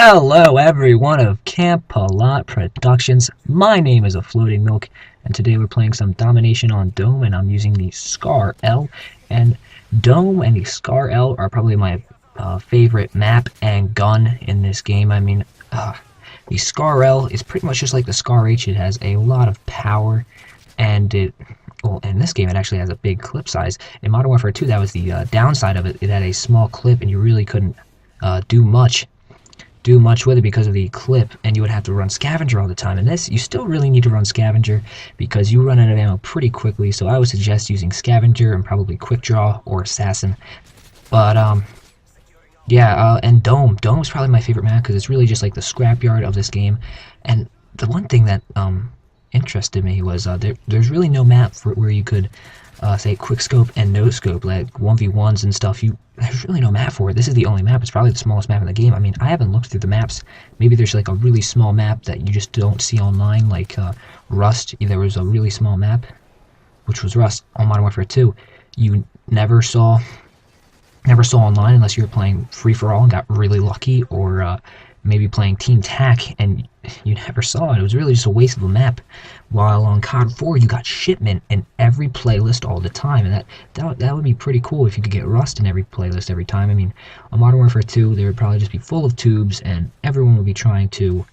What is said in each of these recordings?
Hello everyone of Camp Palot Productions. My name is aFloatingMilk, and today we're playing some Domination on Dome, and I'm using the Scar L. And Dome and the Scar L are probably my favorite map and gun in this game. I mean, the Scar L is pretty much just like the Scar H. It has a lot of power, and in this game it actually has a big clip size. In Modern Warfare 2, that was the downside of it. It had a small clip, and you really couldn't do much with it because of the clip, and you would have to run scavenger all the time. And this, you still really need to run scavenger because you run out of ammo pretty quickly, so I would suggest using scavenger and probably quick draw or assassin. But and Dome is probably my favorite map because it's really just like the scrapyard of this game. And the one thing that interested me was there's really no map for where you could say quick scope and no scope, like 1v1s and stuff. There's really no map for it. This is the only map. It's probably the smallest map in the game. I mean, I haven't looked through the maps. Maybe there's like a really small map that you just don't see online, like Rust. There was a really small map, which was Rust on Modern Warfare 2. You never saw online unless you were playing free-for-all and got really lucky, or maybe playing Team TAC and you never saw it. It was really just a waste of a map. While on COD 4 you got shipment in every playlist all the time, and that would be pretty cool if you could get Rust in every playlist every time. I mean, on Modern Warfare 2 there would probably just be full of tubes and everyone would be trying to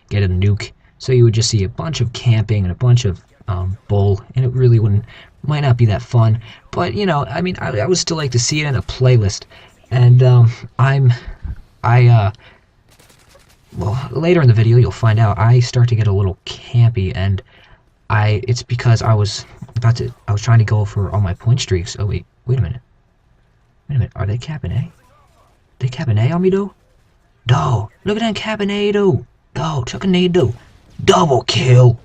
get a nuke, so you would just see a bunch of camping and a bunch of bull, and it really might not be that fun. But you know, I mean, I would still like to see it in a playlist. And well, later in the video you'll find out I start to get a little campy, and it's because I was trying to go for all my point streaks. Oh wait a minute, are they capping A? They capping A on me though? No, look at that capping A though. No, chuck a nade though. Double kill.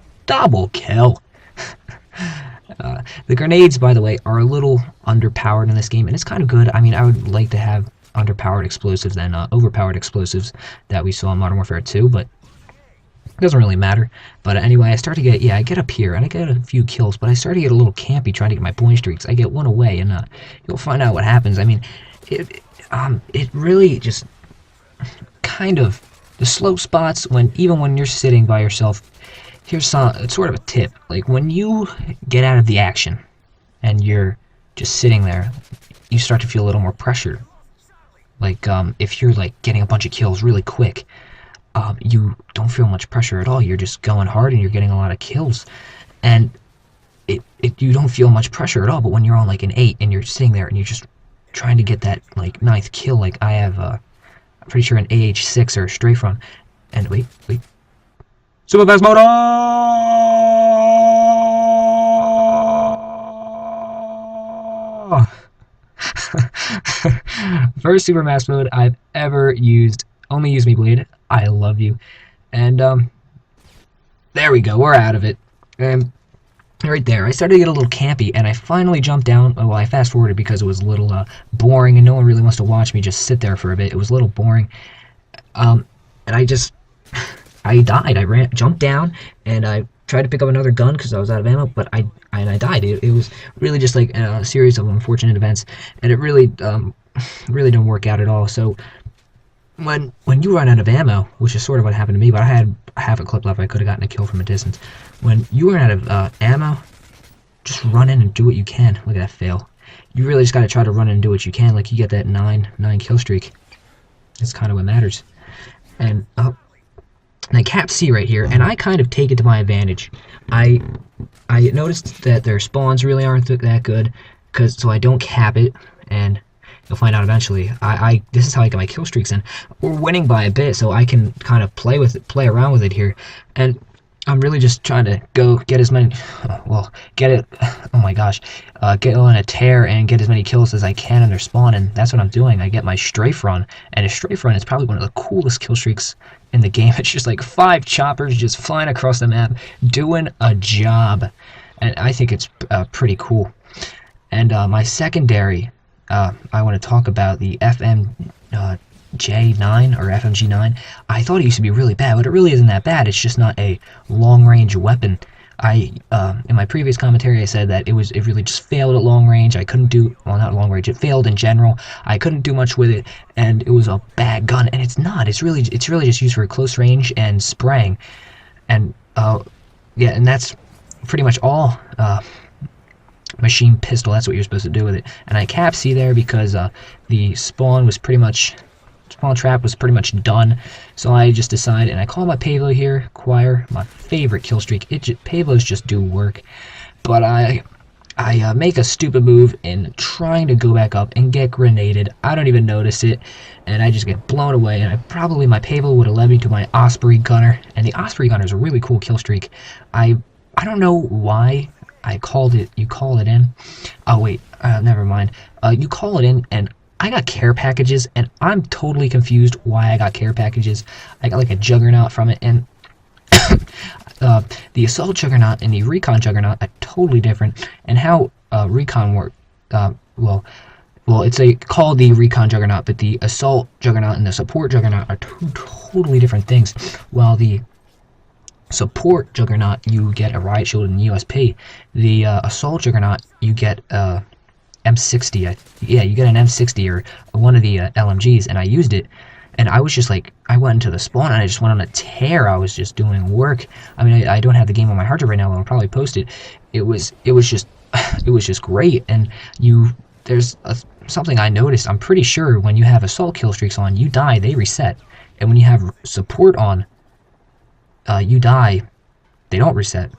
The grenades, by the way, are a little underpowered in this game, and it's kind of good. I mean, I would like to have underpowered explosives than overpowered explosives that we saw in Modern Warfare 2, but it doesn't really matter. But anyway, I get up here and I get a few kills, but I start to get a little campy trying to get my point streaks. I get one away, and you'll find out what happens. I mean, it really just kind of the slow spots even when you're sitting by yourself. Here's it's sort of a tip. Like when you get out of the action and you're just sitting there, you start to feel a little more pressure. Like if you're like getting a bunch of kills really quick, you don't feel much pressure at all. You're just going hard and you're getting a lot of kills, and you don't feel much pressure at all. But when you're on like an 8 and you're sitting there and you're just trying to get that like 9th kill, like I have I'm pretty sure an AH6 or a strafe run, and wait. Super fast motor! First super mass mode I've ever used. Only use me blade. I love you. And there we go. We're out of it. And right there, I started to get a little campy, and I finally jumped down. Well, I fast forwarded because it was a little boring, and no one really wants to watch me just sit there for a bit. It was a little boring. And I died. I jumped down, and I tried to pick up another gun because I was out of ammo, but I died. It was really just like a series of unfortunate events, and it really didn't work out at all. So when you run out of ammo, which is sort of what happened to me, but I had half a clip left, I could have gotten a kill from a distance. When you run out of ammo, just run in and do what you can. Look at that fail. You really just got to try to run in and do what you can. Like you get that 9 kill streak. That's kind of what matters. And I cap C right here, and I kind of take it to my advantage. I noticed that their spawns really aren't that good, so I don't cap it, and you'll find out eventually. This is how I get my kill streaks in. We're winning by a bit, so I can kind of play around with it here, and I'm really just trying to get as many, get on a tear and get as many kills as I can in their spawn, and that's what I'm doing. I get my strafe run, and a strafe run is probably one of the coolest kill streaks in the game. It's just like 5 choppers just flying across the map, doing a job, and I think it's pretty cool. And my secondary, I want to talk about the FMJ9 or FMG9. I thought it used to be really bad, but it really isn't that bad. It's just not a long-range weapon. In my previous commentary I said that it really just failed at long range. I couldn't do, well, not long range, it failed in general. I couldn't do much with it, and it was a bad gun, and it's not. It's really just used for close range and spraying. And yeah, and that's pretty much all. Machine pistol, that's what you're supposed to do with it. And I capped C there because the spawn trap was pretty much done. So I just decided, and I call my Pavlo here, acquire my favorite kill streak. Pavlos just do work. But I make a stupid move in trying to go back up and get grenaded. I don't even notice it, and I just get blown away. And probably my Pavlo would have led me to my Osprey Gunner, and the Osprey Gunner is a really cool kill streak. I don't know why I called it. You call it in. Oh wait, never mind. You call it in, and I got care packages, and I'm totally confused why I got care packages. I got like a Juggernaut from it, and the Assault Juggernaut and the Recon Juggernaut are totally different. And how Recon work, well, it's called the Recon Juggernaut, but the Assault Juggernaut and the Support Juggernaut are two totally different things. While the Support Juggernaut, you get a Riot Shield and USP. The Assault Juggernaut, you get M60. Yeah, you get an M60 or one of the LMGs, and I used it. And I was just like, I went into the spawn and I just went on a tear. I was just doing work. I mean, I don't have the game on my hard drive right now, but I'll probably post it. It was just great. And there's something I noticed. I'm pretty sure when you have assault kill streaks on, you die, they reset. And when you have support on, you die, they don't reset.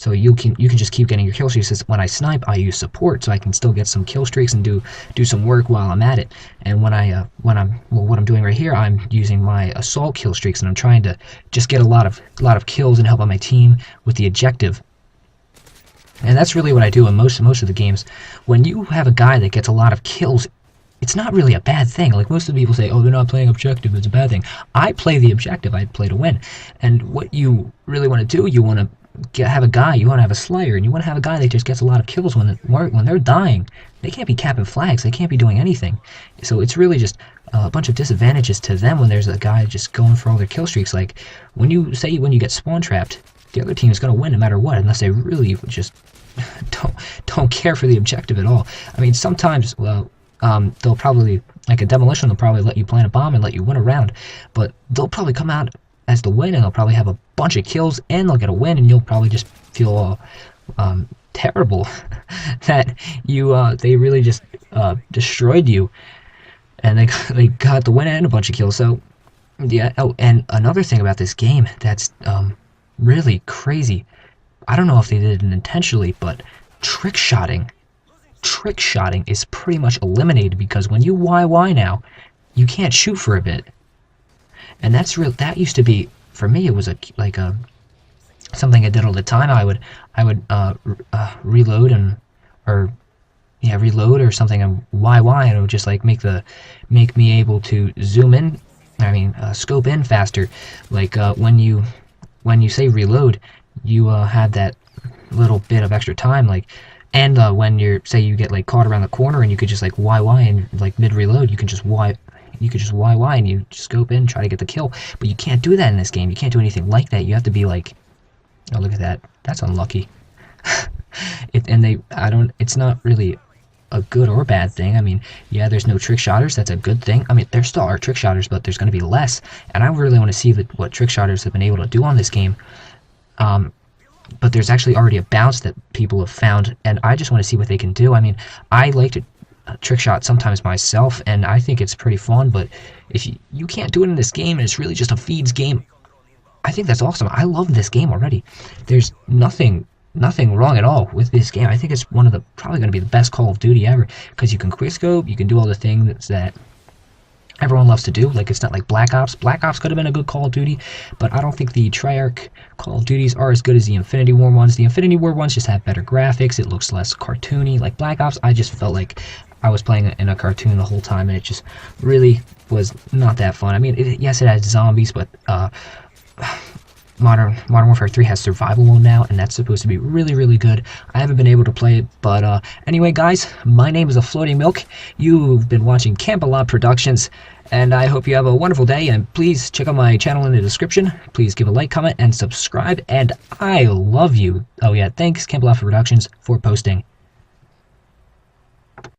So you can just keep getting your kill streaks. When I snipe, I use support, so I can still get some kill streaks and do some work while I'm at it. And what I'm doing right here, I'm using my assault kill streaks, and I'm trying to just get a lot of kills and help out my team with the objective. And that's really what I do in most of the games. When you have a guy that gets a lot of kills, it's not really a bad thing. Like most of the people say, oh, they're not playing objective, it's a bad thing. I play the objective, I play to win. And what you really want to do, you want to have a guy, you want to have a Slayer, and you want to have a guy that just gets a lot of kills when they're dying. They can't be capping flags, they can't be doing anything. So it's really just a bunch of disadvantages to them when there's a guy just going for all their kill streaks. Like when you get spawn trapped, the other team is going to win no matter what, unless they really just don't care for the objective at all. I mean, sometimes, well, they'll probably, like a demolition, they'll probably let you plant a bomb and let you win a round, but they'll probably come out as the win, and they'll probably have a bunch of kills, and they'll get a win, and you'll probably just feel terrible that they really just destroyed you, and they got the win and a bunch of kills. So yeah. Oh, and another thing about this game that's really crazy, I don't know if they did it intentionally, but trick shotting is pretty much eliminated, because when you YY now, you can't shoot for a bit. And that's real. That used to be, for me, it was something I did all the time. I would reload reload or something, and YY, and it would just like make me able to zoom in. I mean, scope in faster. Like when you say reload, you had that little bit of extra time. Like, and when you get like caught around the corner, and you could just like YY, and like mid reload, you can just YY and you scope in, try to get the kill. But you can't do that in this game. You can't do anything like that. You have to be like, oh, look at that. That's unlucky. It's not really a good or bad thing. I mean, yeah, there's no trick shotters. That's a good thing. I mean, there still are trick shotters, but there's going to be less. And I really want to see what trick shotters have been able to do on this game. But there's actually already a bounce that people have found, and I just want to see what they can do. I mean, I like to trick shot sometimes myself, and I think it's pretty fun, but if you can't do it in this game, and it's really just a feeds game, I think that's awesome. I love this game already. There's nothing wrong at all with this game. I think it's probably going to be the best Call of Duty ever, because you can quickscope, you can do all the things that everyone loves to do. Like, it's not like Black Ops. Black Ops could have been a good Call of Duty, but I don't think the Treyarch Call of Duties are as good as the Infinity War ones. The Infinity War ones just have better graphics. It looks less cartoony. Like Black Ops, I just felt like I was playing in a cartoon the whole time, and it just really was not that fun. I mean, yes, it has zombies, but Modern Warfare 3 has survival mode now, and that's supposed to be really, really good. I haven't been able to play it, but anyway, guys, my name is aFloatingMilk. You've been watching Camp-A-Lot Productions, And I hope you have a wonderful day, and please check out my channel in the description. Please give a like, comment, and subscribe, and I love you. Oh yeah, thanks Camp Productions for posting.